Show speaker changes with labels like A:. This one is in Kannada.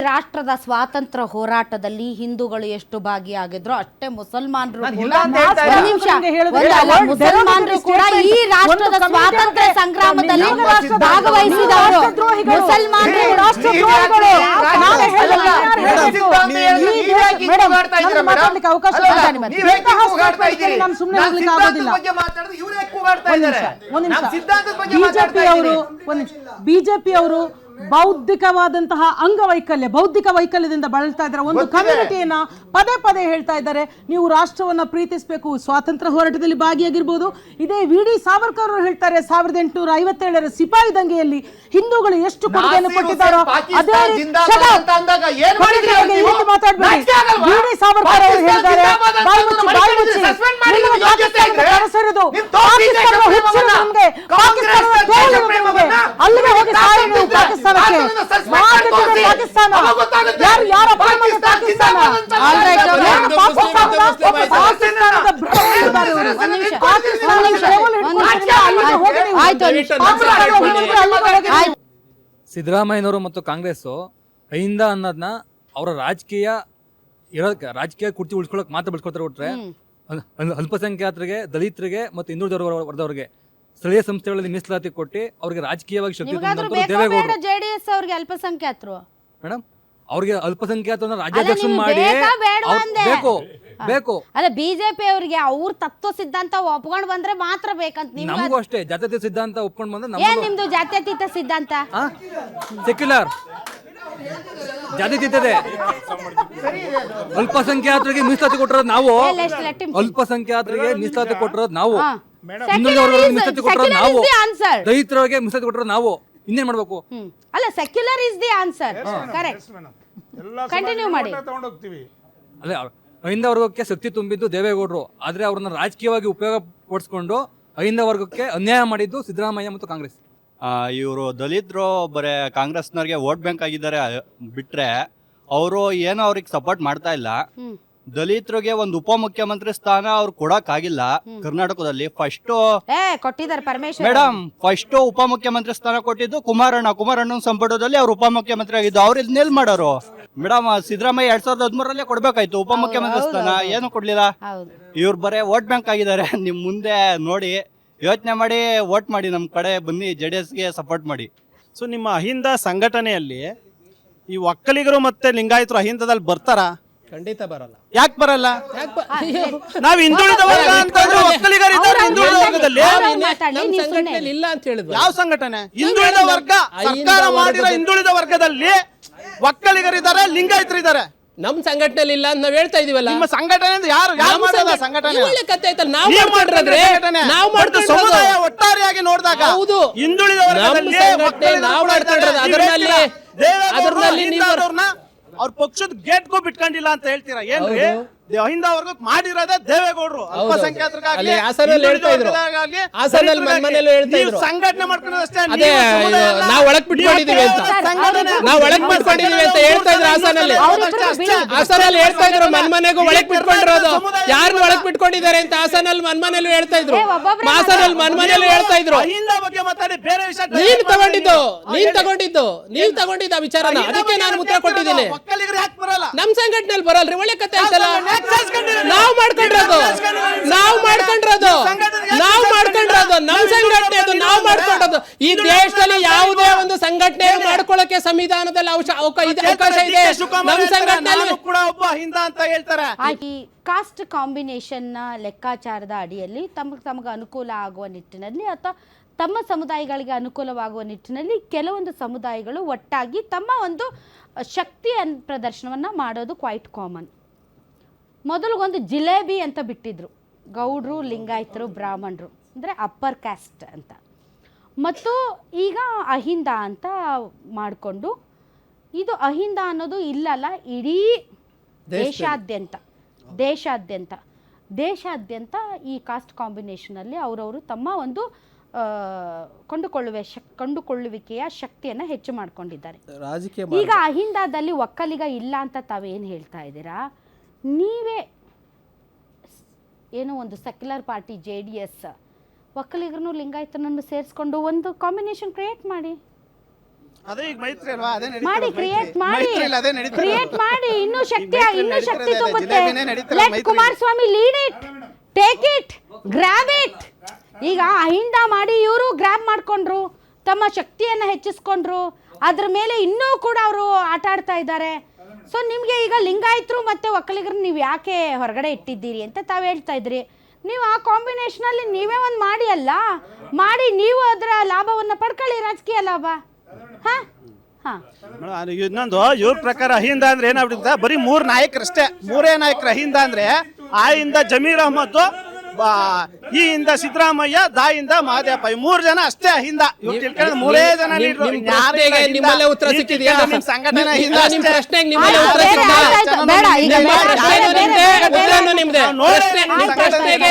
A: ರಾಷ್ಟ್ರದ ಸ್ವಾತಂತ್ರ್ಯ ಹೋರಾಟದಲ್ಲಿ ಹಿಂದೂಗಳು ಎಷ್ಟು ಭಾಗಿಯಾಗಿದ್ರು ಅಷ್ಟೇ ಮುಸಲ್ಮಾನರು ಕೂಡ ಈ ರಾಷ್ಟ್ರದ ಸ್ವಾತಂತ್ರ್ಯ ಸಂಗ್ರಾಮದಲ್ಲಿ ಭಾಗವಹಿಸಿದವರು. ಮುಸಲ್ಮಾನರು ರಾಷ್ಟ್ರದ್ರೋಹಿಗಳು.
B: ಬಿಜೆಪಿ ಅವರು ಬೌದ್ಧಿಕ ವೈಕಲ್ಯದಿಂದ ಬಳಲ್ತಾ ಇದ್ದಾರೆ. ಒಂದು ಕಮ್ಯುನಿಟಿಯನ್ನ ಪದೇ ಪದೇ ಹೇಳ್ತಾ ಇದ್ದಾರೆ, ನೀವು ರಾಷ್ಟ್ರವನ್ನ ಪ್ರೀತಿಸಬೇಕು, ಸ್ವಾತಂತ್ರ್ಯ ಹೋರಾಟದಲ್ಲಿ ಭಾಗಿಯಾಗಿರ್ಬೋದು. ಇದೇ ವಿ.ಡಿ. ಸಾವರ್ಕರ್ ಅವರು ಹೇಳ್ತಾರೆ, 1857ರ ಸಿಪಾಯಿ ದಂಗೆಯಲ್ಲಿ ಹಿಂದೂಗಳು ಎಷ್ಟು ಕೊಡುಗೆಯನ್ನು ಕೊಟ್ಟಿದ್ದಾರೋ ಅದೇ ಮಾತಾಡ್ಬೇಡಿ. ವಿ.ಡಿ. ಸಾವರ್ಕರ್ ಅವರು ಹೇಳ್ತಾರೆ, ಅಲ್ಲಿಗೆ ಹೋಗಿ ಪಾಕಿಸ್ತಾನಕ್ಕೆ
C: ಸಿದ್ದರಾಮಯ್ಯನವರು ಮತ್ತು ಕಾಂಗ್ರೆಸ್ ಅಹಿಂದ ಅನ್ನೋದನ್ನ ಅವರ ರಾಜಕೀಯ ಕುರ್ಚಿ ಉಳಿಸ್ಕೊಳಕ್ ಮಾತ್ರ ಬಿಡ್ಸ್ಕೊಳ್ತಾರೆ ಬಿಟ್ರೆ ಅಲ್ಪಸಂಖ್ಯಾತರಿಗೆ, ದಲಿತರಿಗೆ ಮತ್ತು ಹಿಂದುಳಿದ ವರ್ಗದವರಿಗೆ ಸ್ಥಳೀಯ ಸಂಸ್ಥೆಗಳಲ್ಲಿ ಮೀಸಲಾತಿ ಕೊಟ್ಟು ಅವ್ರಿಗೆ ರಾಜಕೀಯವಾಗಿ ಶಕ್ತಿ ದೇವೇಗೌಡರು.
A: ಜೆಡಿಎಸ್ ಅವ್ರಿಗೆ ಅಲ್ಪಸಂಖ್ಯಾತರು
C: ಮೇಡಮ್, ಅವ್ರಿಗೆ ಅಲ್ಪಸಂಖ್ಯಾತ ರಾಜ್ಯಾಧ್ಯಕ್ಷ ಮಾಡಿ ಬೇಕು.
A: ಅಲ್ಲ, ಬಿಜೆಪಿ ಅವರಿಗೆ ಅವ್ರ ತತ್ವ ಸಿದ್ಧಾಂತ ಒಪ್ಕೊಂಡ್ ಬಂದ್ರೆ ಮಾತ್ರ ಬೇಕಂತ.
C: ನಮಗೂ ಅಷ್ಟೇ ಜಾತ್ಯತೀತ ಸಿದ್ಧಾಂತ ಒಪ್ಕೊಂಡ್ ಬಂದ್ರೆ
A: ನಿಮ್ದು ಜಾತ್ಯತೀತ ಸಿದ್ಧಾಂತ
C: ಸೆಕ್ಯುಲರ್ ಜಾತ್ಯತೀತದೆ. ಅಲ್ಪಸಂಖ್ಯಾತರಿಗೆ ಮೀಸಲಾತಿ ಕೊಟ್ಟಿರೋದು ನಾವು, ಅಲ್ಪಸಂಖ್ಯಾತರಿಗೆ ಮೀಸಲಾತಿ ಕೊಟ್ಟಿರೋದು ನಾವು, ಮೀಸಲಾತಿ ಕೊಟ್ಟಿರೋದು ನಾವು, ದಲಿತರಿಗೆ ಮೀಸಲಾತಿ ಕೊಟ್ಟಿರೋದು ನಾವು. ಇನ್ನೇನ್ ಮಾಡ್ಬೇಕು?
A: ಅಲ್ಲ, secular is the answer. Correct, continue ಮಾಡಿ.
C: ಅದೇ ಅಹಿಂದ ವರ್ಗಕ್ಕೆ ಶಕ್ತಿ ತುಂಬಿದ್ದು ದೇವೇಗೌಡರು, ಆದ್ರೆ ಅವ್ರನ್ನ ರಾಜಕೀಯವಾಗಿ ಉಪಯೋಗ ಪಡಿಸ್ಕೊಂಡು ಅಹಿಂದ ವರ್ಗಕ್ಕೆ ಅನ್ಯಾಯ ಮಾಡಿದ್ದು ಸಿದ್ದರಾಮಯ್ಯ ಮತ್ತು ಕಾಂಗ್ರೆಸ್.
D: ಇವರು ದಲಿತರು ಬರೇ ಕಾಂಗ್ರೆಸ್ನವ್ರಿಗೆ ವೋಟ್ ಬ್ಯಾಂಕ್ ಆಗಿದ್ದಾರೆ ಬಿಟ್ರೆ ಅವರು ಏನೋ ಅವ್ರಿಗೆ ಸಪೋರ್ಟ್ ಮಾಡ್ತಾ ಇಲ್ಲ. ದಲಿತರಿಗೆ ಒಂದು ಉಪಮುಖ್ಯಮಂತ್ರಿ ಸ್ಥಾನ ಅವ್ರು ಕೊಡಕ್ ಆಗಿಲ್ಲ ಕರ್ನಾಟಕದಲ್ಲಿ. ಫಸ್ಟ್ ಉಪಮುಖ್ಯಮಂತ್ರಿ ಸ್ಥಾನ ಕೊಟ್ಟಿದ್ದು ಕುಮಾರಣ್ಣನ ಸಂಪುಟದಲ್ಲಿ ಅವ್ರು ಉಪಮುಖ್ಯಮಂತ್ರಿ ಆಗಿದ್ದು. ಅವ್ರು ಇದನ್ನೆಲ್ ಮಾಡೋರು ಮೇಡಮ್? ಸಿದ್ದರಾಮಯ್ಯ 2013ರಲ್ಲೇ ಕೊಡ್ಬೇಕಾಯ್ತು ಉಪಮುಖ್ಯಮಂತ್ರಿ ಸ್ಥಾನ, ಏನು ಕೊಡ್ಲಿಲ್ಲ. ಇವ್ರು ಬರೇ ವೋಟ್ ಬ್ಯಾಂಕ್ ಆಗಿದ್ದಾರೆ. ನಿಮ್ ಮುಂದೆ ನೋಡಿ, ಯೋಚನೆ ಮಾಡಿ ವೋಟ್ ಮಾಡಿ, ನಮ್ ಕಡೆ ಬನ್ನಿ, JDSಗೆ ಸಪೋರ್ಟ್ ಮಾಡಿ.
E: ಸೊ ನಿಮ್ಮ ಅಹಿಂದ ಸಂಘಟನೆಯಲ್ಲಿ ಈ ಒಕ್ಕಲಿಗರು ಮತ್ತೆ ಲಿಂಗಾಯತರು ಅಹಿಂದದಲ್ಲಿ ಬರ್ತಾರಾ?
F: ಖಂಡಿತ ಬರಲ್ಲ.
E: ಯಾಕೆ ಬರಲ್ಲ? ನಾವ್ ಹಿಂದುಳಿದ ವರ್ಗ ಅಂತಂದ್ರೆ ಒಕ್ಕಲಿಗರಿದ್ದಾರೆ ಹಿಂದುಳಿದ ವರ್ಗದಲ್ಲಿ.
F: ನಮ್ಮ ಸಂಘಟನೆಯಲ್ಲಿ ಇಲ್ಲ ಅಂತ ಹೇಳಿದ್ರು.
E: ಯಾವ ಸಂಘಟನೆ? ಹಿಂದುಳಿದ ವರ್ಗ ಸರ್ಕಾರ ಮಾಡಿರೋ ಹಿಂದುಳಿದ ವರ್ಗದಲ್ಲಿ ಒಕ್ಕಲಿಗರಿದ್ದಾರೆ, ಲಿಂಗಾಯತರಿದ್ದಾರೆ.
F: ನಮ್ ಸಂಘಟನೆಯಲ್ಲಿ ಇಲ್ಲ ಅಂತ ನಾವ್ ಹೇಳ್ತಾ ಇದೀವಲ್ಲ.
E: ನಿಮ್ಮ ಸಂಘಟನೆ ಯಾರು ಮಾಡೋದ ಸಂಘಟನೆ?
F: ಒಳ್ಳೆ ಕಥೆ ಆಯ್ತಲ್ಲ. ನಾವು
E: ಸಮುದಾಯ ಒಟ್ಟಾರೆಯಾಗಿ ನೋಡಿದಾಗ ಹಿಂದುಳಿದ ವರ್ಗದಲ್ಲಿ
F: ನಾವು ಮಾಡ್ಕೊಂಡಿರೋದು ಅದರಲ್ಲಿ
E: ಅವ್ರ ಪಕ್ಷದ ಗೇಟ್ಗೂ ಬಿಟ್ಕೊಂಡಿಲ್ಲ ಅಂತ ಹೇಳ್ತೀರಾ? ಏನ್ರಿ ಅಹಿಂದ ವರ್ಗಕ್ಕೆ ಮಾಡಿರೋದೇ ದೇವೇಗೌಡರು. ಅಲ್ಪಸಂಖ್ಯಾತರಿಗಾಗ್ಲಿ ಸಂಘಟನೆ ಮಾಡ್ಕೊಂಡಿರೋದಷ್ಟೇ.
F: ನಾವು ಒಳಗ್ ಬಿಟ್ಕೊಂಡಿದೀವಿ ಅಂತ ಹೇಳ್ತಾ ಇದ್ರು. ಹಾಸನಲ್ಲಿ ಹೇಳ್ತಾ ಇದ್ರು, ಮನ್ಮನೆಗೂ ಒಳಗ್ ಬಿಟ್ಕೊಂಡಿರೋದು. ಯಾರನ್ನ ಒಳಗ್ ಬಿಟ್ಕೊಂಡಿದ್ದಾರೆ ಅಂತ ಹಾಸನಲ್ಲಿ ಮನ್ಮನೆಲ್ಲೂ ಹೇಳ್ತಾ ಇದ್ರು. ಹಾಸನಲ್ಲಿ ಮನ್ಮನೆಲ್ಲೂ ಹೇಳ್ತಾ ಇದ್ರು.
E: ಅಹಿಂದ ಬಗ್ಗೆ ಮಾತಾಡಿ ಬೇರೆ ವಿಷಯ
F: ನೀನ್ ತಗೊಂಡಿದ್ದ ವಿಚಾರನ, ಅದಕ್ಕೆ ನಾನು ಉತ್ತರ ಕೊಟ್ಟಿದ್ದೀನಿ. ನಮ್ ಸಂಘಟನೆಯಲ್ಲಿ ಬರಲ್ರಿ. ಒಳ್ಳೆ ಕತೆ ಆಯ್ತಲ್ಲ. ನಾವು ಮಾಡ್ಕೊಂಡಿರೋದು ನಮ್ ಸಂಘಟನೆ, ನಾವು ಮಾಡ್ಕೊಂಡಿರೋದು. ಈ ದೇಶದಲ್ಲಿ ಯಾವುದೇ ಒಂದು ಸಂಘಟನೆ ಮಾಡ್ಕೊಳ್ಳಕ್ಕೆ ಸಂವಿಧಾನದಲ್ಲಿ ಅವಕಾಶ ಇದೆ. ನಮ್ ಸಂಘಟನೆ
E: ಕೂಡ ಒಬ್ಬ ಹಿಂದ ಅಂತ ಹೇಳ್ತಾರೆ.
A: ಈ ಕಾಸ್ಟ್ ಕಾಂಬಿನೇಷನ್ ನ ಲೆಕ್ಕಾಚಾರದ ಅಡಿಯಲ್ಲಿ ತಮಗೆ ಅನುಕೂಲ ಆಗುವ ನಿಟ್ಟಿನಲ್ಲಿ ಅಥವಾ ತಮ್ಮ ಸಮುದಾಯಗಳಿಗೆ ಅನುಕೂಲವಾಗುವ ನಿಟ್ಟಿನಲ್ಲಿ ಕೆಲವೊಂದು ಸಮುದಾಯಗಳು ಒಟ್ಟಾಗಿ ತಮ್ಮ ಒಂದು ಶಕ್ತಿ ಪ್ರದರ್ಶನವನ್ನು ಮಾಡೋದು ಕ್ವೈಟ್ ಕಾಮನ್. ಮೊದಲಿಗೊಂದು ಜಿಲೇಬಿ ಅಂತ ಬಿಟ್ಟಿದ್ರು, ಗೌಡ್ರು, ಲಿಂಗಾಯತರು, ಬ್ರಾಹ್ಮಣರು ಅಂದರೆ ಅಪ್ಪರ್ ಕ್ಯಾಸ್ಟ್ ಅಂತ. ಮತ್ತು ಈಗ ಅಹಿಂದ ಅಂತ ಮಾಡಿಕೊಂಡು, ಇದು ಅಹಿಂದ ಅನ್ನೋದು ಇಲ್ಲಲ್ಲ, ಇಡೀ ದೇಶಾದ್ಯಂತ ಈ ಕಾಸ್ಟ್ ಕಾಂಬಿನೇಷನಲ್ಲಿ ಅವರವರು ತಮ್ಮ ಒಂದು ಕೊಂಡುಕೊಳ್ಳುವಿಕೆಯ ಶಕ್ತಿಯನ್ನು ಹೆಚ್ಚು ಮಾಡ್ಕೊಂಡಿದ್ದಾರೆ. ಈಗ ಅಹಿಂದದಲ್ಲಿ ಒಕ್ಕಲಿಗ ಇಲ್ಲ ಅಂತ ತಾವೇನು ಹೇಳ್ತಾ ಇದ್ದೀರಾ? ನೀವೇ ಏನೋ ಒಂದು ಸೆಕ್ಯುಲರ್ ಪಾರ್ಟಿ JDS ಒಕ್ಕಲಿಗರನ್ನು ಲಿಂಗಾಯತನನ್ನು ಸೇರಿಸ್ಕೊಂಡು ಒಂದು ಕಾಂಬಿನೇಷನ್ ಕ್ರಿಯೇಟ್ ಮಾಡಿ.
E: ಅದೇ ಈಗ ಮೈತ್ರಿ ಅಲ್ವಾ, ಅದೇ
A: ಮಾಡಿ ಕ್ರಿಯೇಟ್ ಮಾಡಿ
E: ಮೈತ್ರಿಯಲ್ಲಿ ಅದೇ ನಡೀತಾ
A: ಕ್ರಿಯೇಟ್ ಮಾಡಿ ಇನ್ನೂ ಶಕ್ತಿ
E: ಮೈತ್ರಿಯಲ್ಲಿ
A: ತುಂಬುತ್ತೆ.
E: ಜಿಲೇಬಿನೇ ನಡೀತಿರೋದು
A: ಲೆಟ್
E: ಮೈತ್ರಿಯಲ್ಲಿ.
A: Kumaraswamy lead it, take it, grab it. ಈಗ ಅಹಿಂದ ಮಾಡಿ ಇವರು ಗ್ರಾಬ್ ಮಾಡ್ಕೊಂಡ್ರು, ತಮ್ಮ ಶಕ್ತಿಯನ್ನ ಹೆಚ್ಚಿಸ್ಕೊಂಡ್ರು, ಅದ್ರ ಮೇಲೆ ಇನ್ನೂ ಕೂಡ ಅವರು ಆಟ ಆಡ್ತಾ ಇದ್ದಾರೆ. ಸೊ ನಿಮಗೆ ಈಗ ಲಿಂಗಾಯತರು ಮತ್ತೆ ಒಕ್ಕಲಿಗರನ್ನ ನೀವು ಯಾಕೆ ಹೊರಗಡೆ ಇಟ್ಟಿದ್ದೀರಿ ಅಂತ ತಾವು ಹೇಳ್ತಾ ಇದ್ರಿ. ನೀವು ಆ ಕಾಂಬಿನೇಷನಲ್ಲಿ ನೀವೇ ಒಂದು ಮಾಡಿ ಅಲ್ಲ, ಮಾಡಿ ನೀವು ಅದರ ಲಾಭವನ್ನು ಪಡ್ಕೊಳ್ಳಿ, ರಾಜಕೀಯ ಲಾಭ. ಹಾಂ ಹಾಂ
E: ಇನ್ನೊಂದು ಇವ್ರ ಪ್ರಕಾರ ಅಹಿಂದ ಅಂದ್ರೆ ಏನಾಗ್ಬಿಡುತ್ತೆ, ಬರೀ 3 ನಾಯಕರಷ್ಟೇ, 3 ನಾಯಕರು ಅಹಿಂದ ಅಂದ್ರೆ. ಆ ಇಂದ ಜಮೀರ್ ಅಹಮದ್, ಈ ಇಂದ ಸಿದ್ದರಾಮಯ್ಯ, ದಾಯಿಂದ ಮಹದೇವಪ್ಪ, ಈ 3 ಜನ ಅಷ್ಟೇ ಅಹಿಂದ. ಇವ್ರು ತಿಳ್ಕೊಂಡು 3 ಜನ ಲೀಡ್ರು.
F: ನಿಮ್ ಪ್ರಶ್ನೆಗೆ ನಿಮ್ಮಲ್ಲೇ ಉತ್ತರ ಸಿಕ್ಕಿದೆಯಾ?
E: ನಿಮ್ ಸಂಘಟನೆ ಅಹಿಂದ
F: ನಿಮ್
E: ಅಷ್ಟೇ.
F: ಪ್ರಶ್ನೆಗೆ ನಿಮ್ಮಲ್ಲೇ ಉತ್ತರ
A: ಬೇಡ,
F: ಸಿಕ್ಕಿದೆಯಾ?
A: ಆಯ್ತಾಯ್ತು, ಬೇಡ, ಈಗ
F: ನಿಮ್ಮ
A: ಬೇಡ,
F: ಪ್ರಶ್ನೆನೂ
A: ಬೇಡ,
F: ನಿಮ್ದೇ,
A: ಬೇಡ,
F: ಉತ್ತರನೂ ನಿಮ್ದೇ.
E: ನೋಡಿ,
F: ನಿಮ್ ಪ್ರಶ್ನೆಗೆ